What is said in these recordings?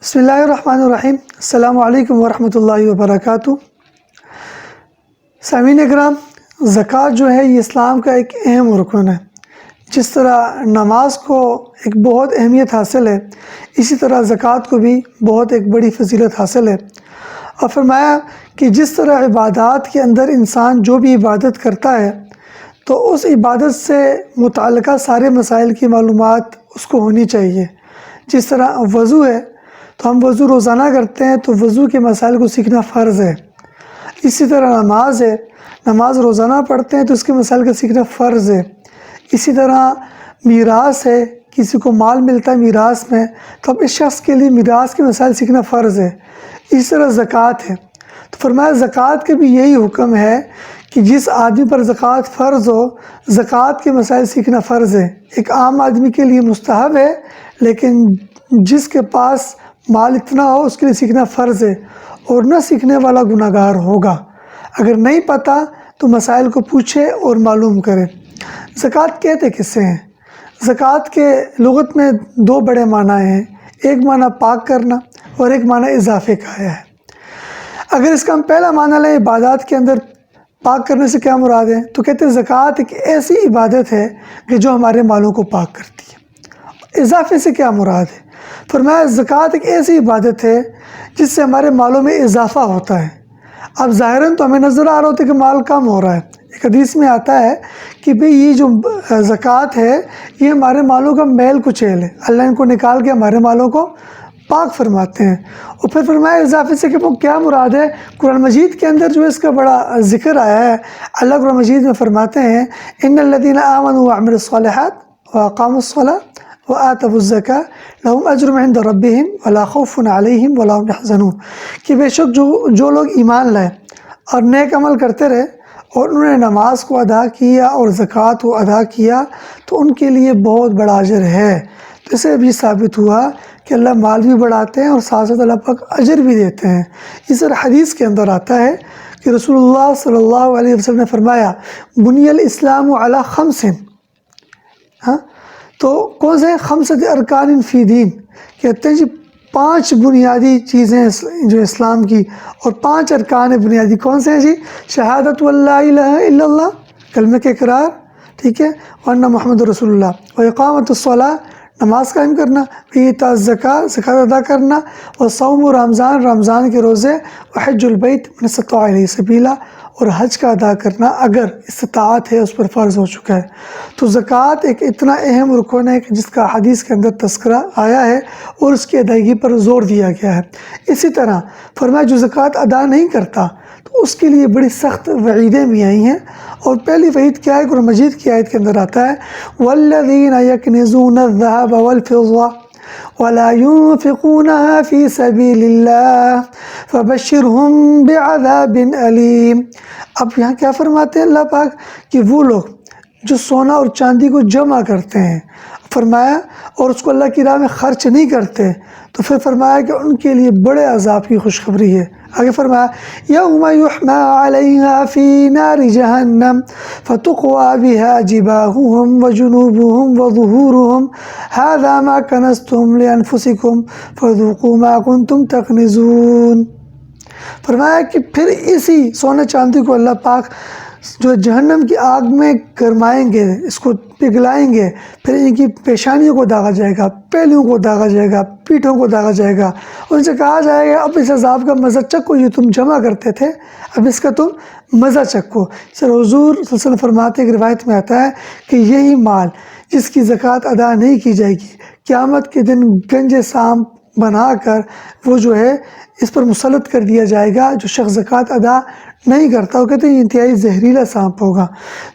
بسم اللہ الرحمن الرحیم۔ السلام علیکم ورحمۃ اللہ وبرکاتہ۔ سامعین اکرام، زکوٰۃ جو ہے یہ اسلام کا ایک اہم رکن ہے۔ جس طرح نماز کو ایک بہت اہمیت حاصل ہے، اسی طرح زکوٰۃ کو بھی بہت ایک بڑی فضیلت حاصل ہے۔ اور فرمایا کہ جس طرح عبادات کے اندر انسان جو بھی عبادت کرتا ہے تو اس عبادت سے متعلقہ سارے مسائل کی معلومات اس کو ہونی چاہیے۔ جس طرح وضو ہے تو ہم وضو روزانہ کرتے ہیں تو وضو کے مسائل کو سیکھنا فرض ہے۔ اسی طرح نماز ہے، نماز روزانہ پڑھتے ہیں تو اس کے مسائل کا سیکھنا فرض ہے۔ اسی طرح میراث ہے، کسی کو مال ملتا ہے میراث میں تو اب اس شخص کے لیے میراث کے مسائل سیکھنا فرض ہے۔ اسی طرح زکوٰۃ ہے تو فرمایا زکوٰۃ کا بھی یہی حکم ہے کہ جس آدمی پر زکوٰۃ فرض ہو، زکوٰۃ کے مسائل سیکھنا فرض ہے۔ ایک عام آدمی کے لیے مستحب ہے، لیکن جس کے پاس مال اتنا ہو اس کے لیے سیکھنا فرض ہے، اور نہ سیکھنے والا گناہ گار ہوگا۔ اگر نہیں پتہ تو مسائل کو پوچھے اور معلوم کرے۔ زکوٰۃ کہتے کسے ہیں؟ زکوٰۃ کے لغت میں دو بڑے معنی ہیں، ایک معنی پاک کرنا اور ایک معنی اضافے کا ہے۔ اگر اس کا ہم پہلا معنی لیں عبادات کے اندر پاک کرنے سے کیا مراد ہے، تو کہتے ہیں زکوٰۃ ایک ایسی عبادت ہے کہ جو ہمارے مالوں کو پاک کرتی ہے۔ اضافے سے کیا مراد ہے؟ فرمایا زکوٰۃ ایک ایسی عبادت ہے جس سے ہمارے مالوں میں اضافہ ہوتا ہے۔ اب ظاہراً تو ہمیں نظر آ رہا ہوتا ہے کہ مال کم ہو رہا ہے۔ ایک حدیث میں آتا ہے کہ بھئی یہ جو زکوٰۃ ہے یہ ہمارے مالوں کا میل کچیل ہے، اللہ ان کو نکال کے ہمارے مالوں کو پاک فرماتے ہیں۔ اور پھر فرمایا اضافے سے کہ وہ کیا مراد ہے؟ قرآن مجید کے اندر جو اس کا بڑا ذکر آیا ہے، اللہ قرآن مجید میں فرماتے ہیں ان الذین آمنوا وعملوا الصالحات واقاموا الصلاۃ وآتوا الزکاۃ لہم اجر عند ربہم ولا خوف علیہم ولا هم یحزنون، کہ بے شک جو لوگ ایمان لائے اور نیک عمل کرتے رہے اور انہوں نے نماز کو ادا کیا اور زکوٰۃ کو ادا کیا تو ان کے لیے بہت بڑا اجر ہے۔ تو اسے بھی ثابت ہوا کہ اللہ مال بھی بڑھاتے ہیں اور ساتھ ساتھ اللہ پاک اجر بھی دیتے ہیں۔ اس طرح حدیث کے اندر آتا ہے کہ رسول اللہ صلی اللہ علیہ وسلم نے فرمایا بنی الاسلام علی خمس، تو کون سے خمسۃ ارکان فی دین، کہتے ہیں جی 5 بنیادی چیزیں جو اسلام کی، اور 5 ارکان بنیادی کون سے ہیں جی؟ شہادت واللہ الہ الا اللہ، کلمہ کے اقرار، ٹھیک ہے، وان محمد رسول اللہ، و اقامت الصلاۃ، نماز قائم کرنا، ایتاء الزکاۃ، زکوٰۃ ادا کرنا، و صوم رمضان، رمضان کے روزے، و حج البیت من استطاع الیہ سبیلا، اور حج کا ادا کرنا اگر استطاعت ہے اس پر فرض ہو چکا ہے۔ تو زکوٰۃ ایک اتنا اہم رکن ہے کہ جس کا حدیث کے اندر تذکرہ آیا ہے اور اس کی ادائیگی پر زور دیا گیا ہے۔ اسی طرح فرمایا جو زکوٰۃ ادا نہیں کرتا تو اس کے لیے بڑی سخت وعیدیں بھی آئی ہیں، اور پہلی وعید کیا ہے؟ قرآن مجید کی آیت کے اندر آتا ہے وَالَّذِينَ يَكْنِزُونَ الذَّهَبَ وَالْفِضَّةَ وَلَا يُنْفِقُونَهَا فِي سَبِيلِ اللَّهِ فَبَشِّرْهُم بِعَذَابٍ أَلِيمٍ۔ اب یہاں کیا فرماتے ہیں اللہ پاک کہ وہ لوگ جو سونا اور چاندی کو جمع کرتے ہیں، فرمایا اور اس کو اللہ کی راہ میں خرچ نہیں کرتے، تو پھر فرمایا کہ ان کے لیے بڑے عذاب کی خوشخبری ہے۔ آگے فرمایا یوم یحمى علیہا فی نار جہنم فتقوی بها جباہہم وجنوبہم وظہورہم ھذا ما کنزتم لانفسکم فذوقوا ما کنتم تکنزون۔ فرمایا کہ پھر اسی سونے چاندی کو اللہ پاک جو جہنم کی آگ میں گرمائیں گے، اس کو پگھلائیں گے، پھر ان کی پیشانیوں کو داغا جائے گا، پہلوؤں کو داغا جائے گا، پیٹھوں کو داغا جائے گا، ان سے کہا جائے گا اب اس عذاب کا مزہ چکھو، یہ تم جمع کرتے تھے اب اس کا تم مزہ چکھو۔ سر حضور صلی اللہ علیہ وسلم فرماتے ہیں کہ روایت میں آتا ہے کہ یہی مال جس کی زکوٰۃ ادا نہیں کی جائے گی قیامت کے دن گنج سانپ بنا کر وہ جو ہے اس پر مسلط کر دیا جائے گا جو شخص زکوٰۃ ادا نہیں کرتا۔ وہ کہتے ہیں یہ انتہائی زہریلا سانپ ہوگا۔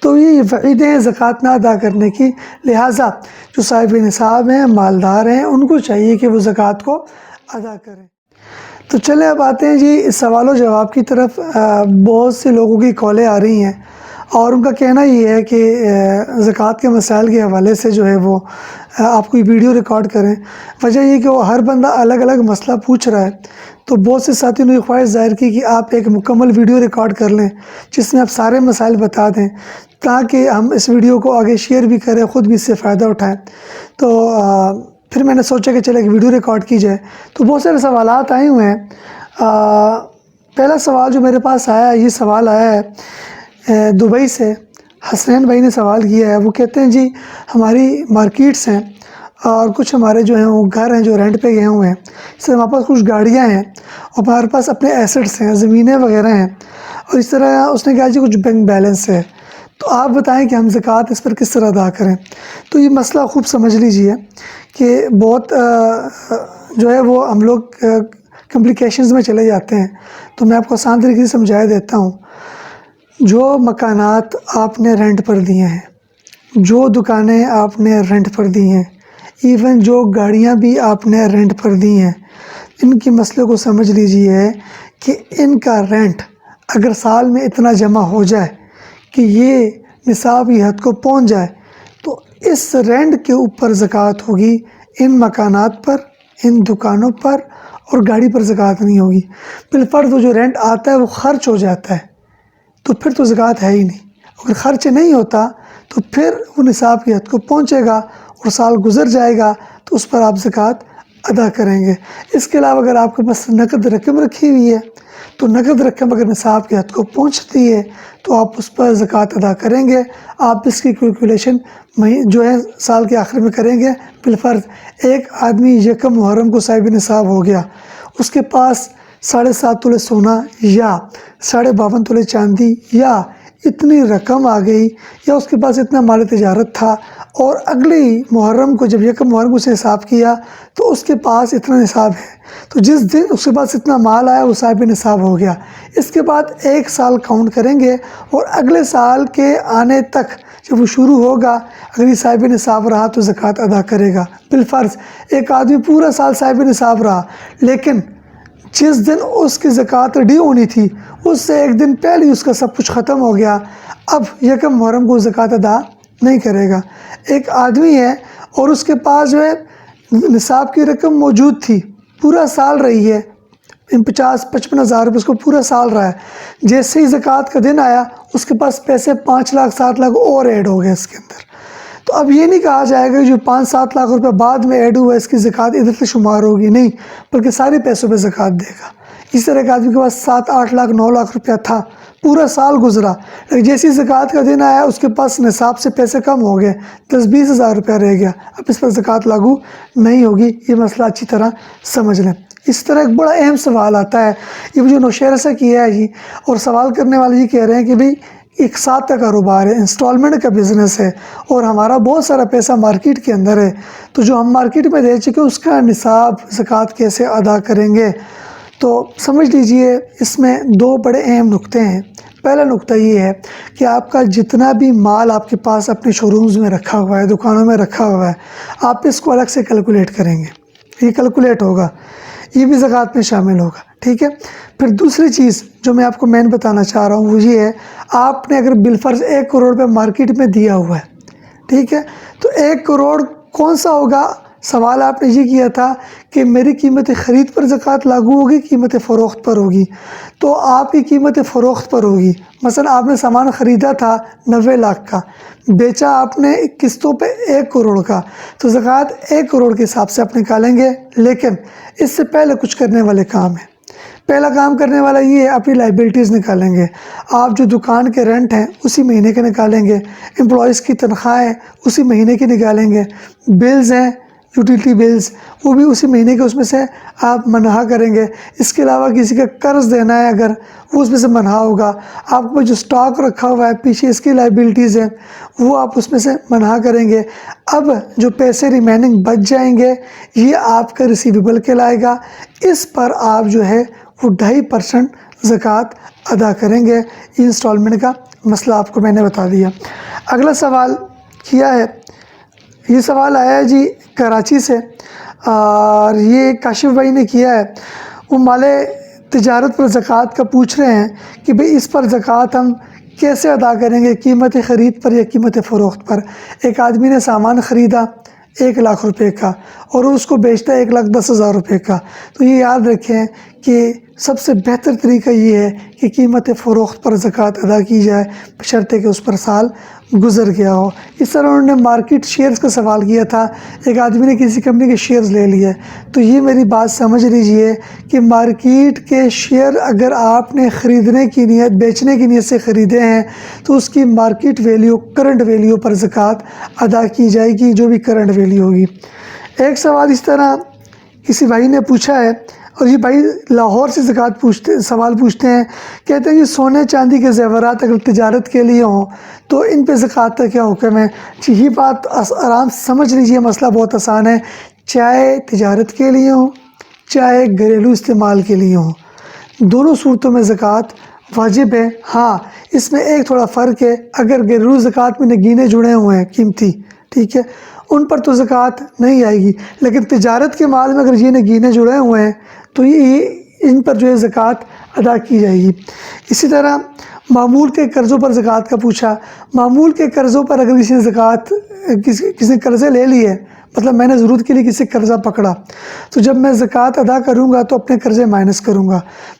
تو یہ وعیدیں ہیں زکوٰۃ نہ ادا کرنے کی، لہٰذا جو صاحب نصاب ہیں، مالدار ہیں، ان کو چاہیے کہ وہ زکوٰۃ کو ادا کریں۔ تو چلیں اب آتے ہیں جی اس سوال و جواب کی طرف۔ بہت سے لوگوں کی کالیں آ رہی ہیں اور ان کا کہنا یہ ہے کہ زکوٰۃ کے مسائل کے حوالے سے جو ہے وہ آپ کوئی ویڈیو ریکارڈ کریں۔ وجہ یہ کہ وہ ہر بندہ الگ الگ مسئلہ پوچھ رہا ہے، تو بہت سے ساتھیوں نے یہ خواہش ظاہر کی کہ آپ ایک مکمل ویڈیو ریکارڈ کر لیں جس میں آپ سارے مسائل بتا دیں، تاکہ ہم اس ویڈیو کو آگے شیئر بھی کریں، خود بھی اس سے فائدہ اٹھائیں۔ تو پھر میں نے سوچا کہ چلے ایک ویڈیو ریکارڈ کی جائے، تو بہت سارے سوالات آئے ہوئے ہیں۔ پہلا سوال جو میرے پاس آیا ہے، یہ سوال آیا ہے دبئی سے، حسنین بھائی نے سوال کیا ہے۔ وہ کہتے ہیں جی ہماری مارکیٹس ہیں اور کچھ ہمارے جو ہیں وہ گھر ہیں جو رینٹ پہ گئے ہوئے ہیں، اس سے ہمارے پاس کچھ گاڑیاں ہیں اور ہمارے پاس اپنے ایسٹس ہیں، زمینیں وغیرہ ہیں، اور اس طرح اس نے کہا جی کچھ بینک بیلنس ہے، تو آپ بتائیں کہ ہم زکوٰۃ اس پر کس طرح ادا کریں۔ تو یہ مسئلہ خوب سمجھ لیجئے کہ بہت جو ہے وہ ہم لوگ کمپلیکیشنز میں چلے جاتے ہیں، تو میں آپ کو آسان طریقے سے سمجھا دیتا ہوں۔ جو مکانات آپ نے رینٹ پر دیے ہیں، جو دکانیں آپ نے رینٹ پر دی ہیں، ایون جو گاڑیاں بھی آپ نے رینٹ پر دی ہیں، ان کی مسئلے کو سمجھ لیجئے کہ ان کا رینٹ اگر سال میں اتنا جمع ہو جائے کہ یہ نصاب کی حد کو پہنچ جائے، تو اس رینٹ کے اوپر زکوٰۃ ہوگی، ان مکانات پر، ان دکانوں پر اور گاڑی پر زکوٰۃ نہیں ہوگی۔ بالفرض وہ جو رینٹ آتا ہے وہ خرچ ہو جاتا ہے تو پھر تو زکوٰۃ ہے ہی نہیں۔ اگر خرچ نہیں ہوتا تو پھر وہ نصاب کی حد کو پہنچے گا اور سال گزر جائے گا تو اس پر آپ زکوٰۃ ادا کریں گے۔ اس کے علاوہ اگر آپ کے پاس نقد رقم رکھی ہوئی ہے تو نقد رقم اگر نصاب کی حد کو پہنچتی ہے تو آپ اس پر زکوٰۃ ادا کریں گے۔ آپ اس کی کیلکولیشن جو ہے سال کے آخر میں کریں گے۔ بالفرض ایک آدمی یکم محرم کو صاحب نصاب ہو گیا، اس کے پاس 7.5 تولے سونا یا 52.5 تولے چاندی یا اتنی رقم آ گئی، یا اس کے پاس اتنا مال تجارت تھا، اور اگلی محرم کو جب یکم محرم کو اسے حساب کیا تو اس کے پاس اتنا نصاب ہے، تو جس دن اس کے پاس اتنا مال آیا وہ صاحب نصاب ہو گیا۔ اس کے بعد 1 سال کاؤنٹ کریں گے اور اگلے سال کے آنے تک جب وہ شروع ہوگا اگر یہ صاحب نصاب رہا تو زکوٰۃ ادا کرے گا۔ بالفرض ایک آدمی پورا سال صاحب نصاب رہا، لیکن جس دن اس کی زکوٰۃ ڈیو ہونی تھی اس سے 1 دن پہلے اس کا سب کچھ ختم ہو گیا، اب یکم محرم کو زکوٰۃ ادا نہیں کرے گا۔ ایک آدمی ہے اور اس کے پاس جو ہے نصاب کی رقم موجود تھی، پورا سال رہی ہے، 50-55 ہزار روپے اس کو پورا سال رہا ہے، جیسے ہی زکوٰۃ کا دن آیا اس کے پاس پیسے 5 لاکھ 7 لاکھ اور ایڈ ہو گئے اس کے اندر۔ تو اب یہ نہیں کہا جائے گا جو 5-7 لاکھ روپے بعد میں ایڈ ہوا ہے اس کی زکوٰۃ ادھر سے شمار ہوگی، نہیں، بلکہ سارے پیسوں پہ زکوٰۃ دے گا۔ اس طرح ایک آدمی کے پاس 7-8 لاکھ 9 لاکھ روپیہ تھا، پورا سال گزرا، لیکن جیسی زکوٰۃ کا دن آیا اس کے پاس نصاب سے پیسے کم ہو گئے، 10-20 ہزار روپیہ رہ گیا، اب اس پر زکوٰۃ لاگو نہیں ہوگی۔ یہ مسئلہ اچھی طرح سمجھ لیں۔ اس طرح ایک بڑا اہم سوال آتا ہے، یہ مجھے نوشہرہ سے کیا ہے جی، اور سوال کرنے والے یہ کہہ رہے ہیں کہ بھئی ایک ساتھ کا کاروبار ہے، انسٹالمنٹ کا بزنس ہے، اور ہمارا بہت سارا پیسہ مارکیٹ کے اندر ہے، تو جو ہم مارکیٹ میں دے چکے اس کا نصاب زکوٰۃ کیسے ادا کریں گے؟ تو سمجھ لیجئے اس میں 2 بڑے اہم نقطے ہیں۔ پہلا نقطہ یہ ہے کہ آپ کا جتنا بھی مال آپ کے پاس اپنے شو رومز میں رکھا ہوا ہے، دکانوں میں رکھا ہوا ہے، آپ اس کو الگ سے کیلکولیٹ کریں گے، یہ کیلکولیٹ ہوگا، یہ بھی زکوٰۃ میں شامل ہوگا، ٹھیک ہے۔ پھر دوسری چیز جو میں آپ کو مین بتانا چاہ رہا ہوں وہ یہ ہے، آپ نے اگر بالفرض 1 کروڑ روپے مارکیٹ میں دیا ہوا ہے، ٹھیک ہے، تو 1 کروڑ کون سا ہوگا؟ سوال آپ نے یہ کیا تھا کہ میری قیمت خرید پر زکوٰۃ لاگو ہوگی، قیمت فروخت پر ہوگی، تو آپ کی قیمت فروخت پر ہوگی۔ مثلا آپ نے سامان خریدا تھا 90 لاکھ کا، بیچا آپ نے قسطوں پہ 1 کروڑ کا، تو زکوٰۃ 1 کروڑ کے حساب سے آپ نکالیں گے، لیکن اس سے پہلے کچھ کرنے والے کام ہیں۔ پہلا کام کرنے والا یہ ہے، اپنی لائبلٹیز نکالیں گے، آپ جو دکان کے رینٹ ہیں اسی مہینے کے نکالیں گے، امپلائیز کی تنخواہیں اسی مہینے کی نکالیں گے، بلز ہیں یوٹیلیٹی بلز وہ بھی اسی مہینے کے اس میں سے آپ منہا کریں گے۔ اس کے علاوہ کسی کا قرض دینا ہے اگر وہ اس میں سے منہا ہوگا، آپ کو جو سٹاک رکھا ہوا ہے پیچھے اس کی لائبلٹیز ہیں وہ آپ اس میں سے منہا کریں گے۔ اب جو پیسے ریمیننگ بچ جائیں گے یہ آپ کا ریسیویبل کہلائے گا، اس پر آپ جو ہے وہ 2.5% زکوٰۃ ادا کریں گے۔ یہ انسٹالمنٹ کا مسئلہ آپ کو میں نے بتا دیا۔ اگلا سوال کیا ہے، یہ سوال آیا ہے جی کراچی سے، اور یہ کاشف بھائی نے کیا ہے، وہ مال تجارت پر زکوٰۃ کا پوچھ رہے ہیں کہ بھئی اس پر زکوٰۃ ہم کیسے ادا کریں گے، قیمت خرید پر یا قیمت فروخت پر۔ ایک آدمی نے سامان خریدا 1 لاکھ روپے کا اور اس کو بیچتا ہے 1,10,000 روپے کا، تو یہ یاد رکھیں کہ سب سے بہتر طریقہ یہ ہے کہ قیمت فروخت پر زکوٰۃ ادا کی جائے بشرطے کہ اس پر سال گزر گیا ہو۔ اس طرح انہوں نے مارکیٹ شیئرز کا سوال کیا تھا، ایک آدمی نے کسی کمپنی کے شیئرز لے لیے، تو یہ میری بات سمجھ لیجئے کہ مارکیٹ کے شیئر اگر آپ نے خریدنے کی نیت، بیچنے کی نیت سے خریدے ہیں تو اس کی مارکیٹ ویلیو، کرنٹ ویلیو پر زکوٰۃ ادا کی جائے گی، جو بھی کرنٹ ویلیو ہوگی۔ ایک سوال اس طرح کسی بھائی نے پوچھا ہے، اور یہ بھائی لاہور سے سوال پوچھتے ہیں، کہتے ہیں کہ سونے چاندی کے زیورات اگر تجارت کے لیے ہوں تو ان پہ زکوٰۃ کا کیا حکم ہے؟ جی یہ بات آرام سمجھ لیجئے، مسئلہ بہت آسان ہے، چاہے تجارت کے لیے ہوں چاہے گھریلو استعمال کے لیے ہوں، دونوں صورتوں میں زکوٰۃ واجب ہے۔ ہاں اس میں ایک تھوڑا فرق ہے، اگر گھریلو زکوٰۃ میں نگینے جڑے ہوئے ہیں قیمتی، ٹھیک ہے، ان پر تو زکوٰۃ نہیں آئے گی، لیکن تجارت کے مال میں اگر یہ نگینے جڑے ہوئے ہیں تو یہ ان پر جو ہے زکوٰۃ ادا کی جائے گی۔ اسی طرح معمول کے قرضوں پر زکوٰۃ کا پوچھا، معمول کے قرضوں پر اگر کسی نے زکوٰۃ، کسی نے قرضے لے لیے، مطلب میں نے ضرورت کے لیے کسی قرضہ پکڑا، تو جب میں زکوٰۃ ادا کروں گا تو اپنے قرضے مائنس کروں گا۔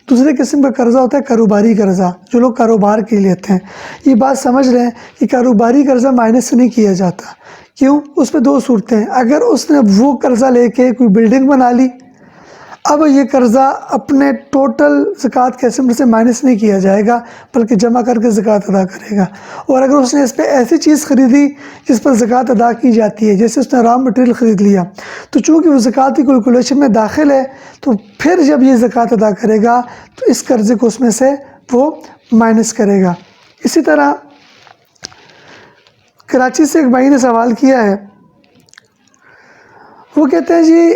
دوسرے قسم کا قرضہ ہوتا ہے کاروباری قرضہ، جو لوگ کاروبار کے لیے لیتے ہیں۔ یہ بات سمجھ لیں کہ کاروباری قرضہ مائنس نہیں کیا جاتا، کیوں؟ اس پہ دو صورتیں ہیں، اگر اس نے وہ قرضہ لے کے کوئی بلڈنگ بنا لی، اب یہ قرضہ اپنے ٹوٹل زکوٰۃ کے اسم سے مائنس نہیں کیا جائے گا، بلکہ جمع کر کے زکوٰۃ ادا کرے گا۔ اور اگر اس نے اس پہ ایسی چیز خریدی جس پر زکوٰۃ ادا کی جاتی ہے، جیسے اس نے را مٹیریل خرید لیا، تو چونکہ وہ زکوٰۃ کی کیلکولیشن میں داخل ہے، تو پھر جب یہ زکوٰۃ ادا کرے گا تو اس قرضے کو اس میں سے وہ مائنس کرے گا۔ اسی طرح کراچی سے ایک بھائی نے سوال کیا ہے، وہ کہتے ہیں جی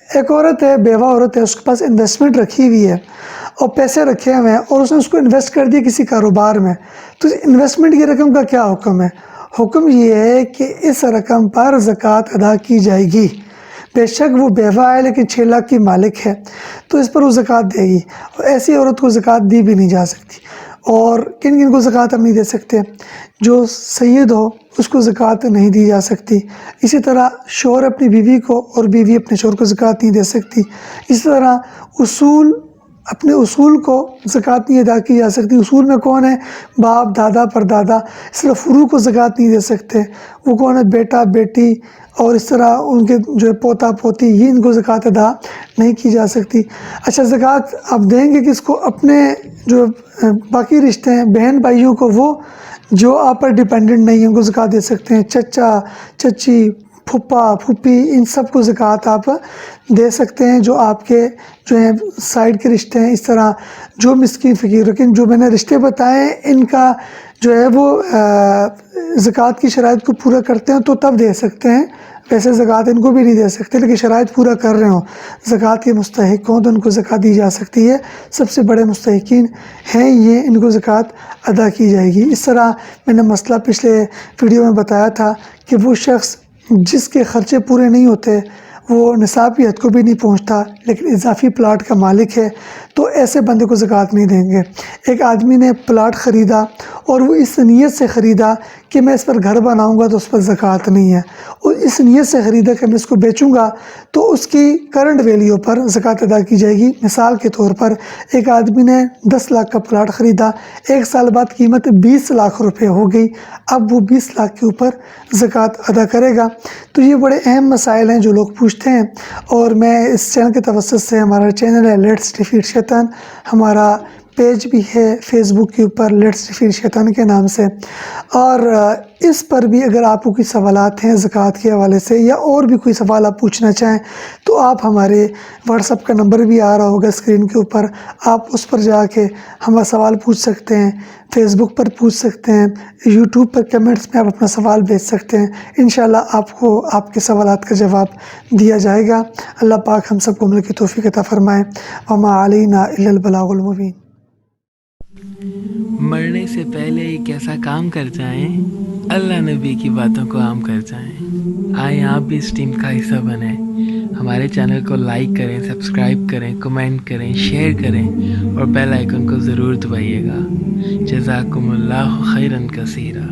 ایک عورت ہے، بیوہ عورت ہے، اس کے پاس انویسٹمنٹ رکھی ہوئی ہے اور پیسے رکھے ہوئے ہیں، اور اس نے اس کو انویسٹ کر دیا کسی کاروبار میں، تو انویسٹمنٹ کی رقم کا کیا حکم ہے؟ حکم یہ ہے کہ اس رقم پر زکوٰۃ ادا کی جائے گی۔ بے شک وہ بیوہ ہے لیکن 6 لاکھ کی مالک ہے، تو اس پر وہ زکوٰۃ دے گی، اور ایسی عورت کو زکوٰۃ دی بھی نہیں جا سکتی۔ اور کن کن کو زکوٰۃ ہم نہیں دے سکتے؟ جو سید ہو اس کو زکوٰۃ نہیں دی جا سکتی۔ اسی طرح شوہر اپنی بیوی کو اور بیوی اپنے شوہر کو زکوٰۃ نہیں دے سکتی۔ اسی طرح اپنے اصول کو زکوٰۃ نہیں ادا کی جا سکتی۔ اصول میں کون ہے؟ باپ، دادا، پردادا۔ اس طرح فروع کو زکوٰۃ نہیں دے سکتے، وہ کون ہے؟ بیٹا، بیٹی، اور اس طرح ان کے جو ہے پوتا، پوتی، یہ ان کو زکوٰۃ ادا نہیں کی جا سکتی۔ اچھا زکوٰۃ آپ دیں گے کس کو؟ اپنے جو باقی رشتے ہیں، بہن بھائیوں کو، وہ جو آپ پر ڈیپینڈنٹ نہیں ہیں ان کو زکوٰۃ دے سکتے ہیں۔ چچا، چچی، پھپھا، پھوپھی، ان سب کو زکوٰۃ آپ دے سکتے ہیں جو آپ کے جو ہیں سائڈ کے رشتے ہیں۔ اس طرح جو مسکین فقیر، لیکن جو میں نے رشتے بتائے ہیں ان کا جو ہے وہ زکوٰۃ کی شرائط کو پورا کرتے ہیں تو تب دے سکتے ہیں، ویسے زکوٰۃ ان کو بھی نہیں دے سکتے، لیکن شرائط پورا کر رہے ہوں، زکوٰۃ کے مستحق ہوں تو ان کو زکوٰۃ دی جا سکتی ہے۔ سب سے بڑے مستحقین ہیں یہ، ان کو زکوٰۃ ادا کی جائے گی۔ اس طرح میں نے مسئلہ پچھلے ویڈیو میں بتایا تھا کہ وہ شخص جس کے خرچے پورے نہیں ہوتے، وہ نصاب کی حد کو بھی نہیں پہنچتا لیکن اضافی پلاٹ کا مالک ہے، تو ایسے بندے کو زکوٰۃ نہیں دیں گے۔ ایک آدمی نے پلاٹ خریدا اور وہ اس نیت سے خریدا کہ میں اس پر گھر بناؤں گا تو اس پر زکوٰۃ نہیں ہے، اور اس نیت سے خریدا کہ میں اس کو بیچوں گا تو اس کی کرنٹ ویلیو پر زکوٰۃ ادا کی جائے گی۔ مثال کے طور پر ایک آدمی نے 10 لاکھ کا پلاٹ خریدا، 1 سال بعد قیمت 20 لاکھ روپے ہو گئی، اب وہ 20 لاکھ کے اوپر زکوٰۃ ادا کرے گا۔ تو یہ بڑے اہم مسائل ہیں جو لوگ پوچھتے ہیں، اور میں اس چینل کے توسط سے، ہمارا چینل ہے لیٹس ڈیفیٹ شیطان، ہمارا پیج بھی ہے فیس بک کے اوپر لیٹس ڈیفیٹ شیطان کے نام سے، اور اس پر بھی اگر آپ کو کوئی سوالات ہیں زکوٰۃ کے حوالے سے یا اور بھی کوئی سوال آپ پوچھنا چاہیں تو آپ ہمارے واٹس ایپ کا نمبر بھی آ رہا ہوگا اسکرین کے اوپر، آپ اس پر جا کے ہمارا سوال پوچھ سکتے ہیں، فیس بک پر پوچھ سکتے ہیں، یوٹیوب پر کمنٹس میں آپ اپنا سوال بھیج سکتے ہیں، انشاءاللہ آپ کو آپ کے سوالات کا جواب دیا جائے گا۔ اللہ پاک ہم سب کو عمل کی توفیق عطا فرمائے۔ وما علینا الا البلاغ المبین۔ مرنے سے پہلے ایک ایسا کام کر جائیں، اللہ نبی کی باتوں کو عام کر جائیں۔ آئیں آپ بھی اس ٹیم کا حصہ بنیں، ہمارے چینل کو لائک کریں، سبسکرائب کریں، کمنٹ کریں، شیئر کریں اور بیل آئیکن کو ضرور دبائیے گا۔ جزاکم اللہ خیرا کثیرا۔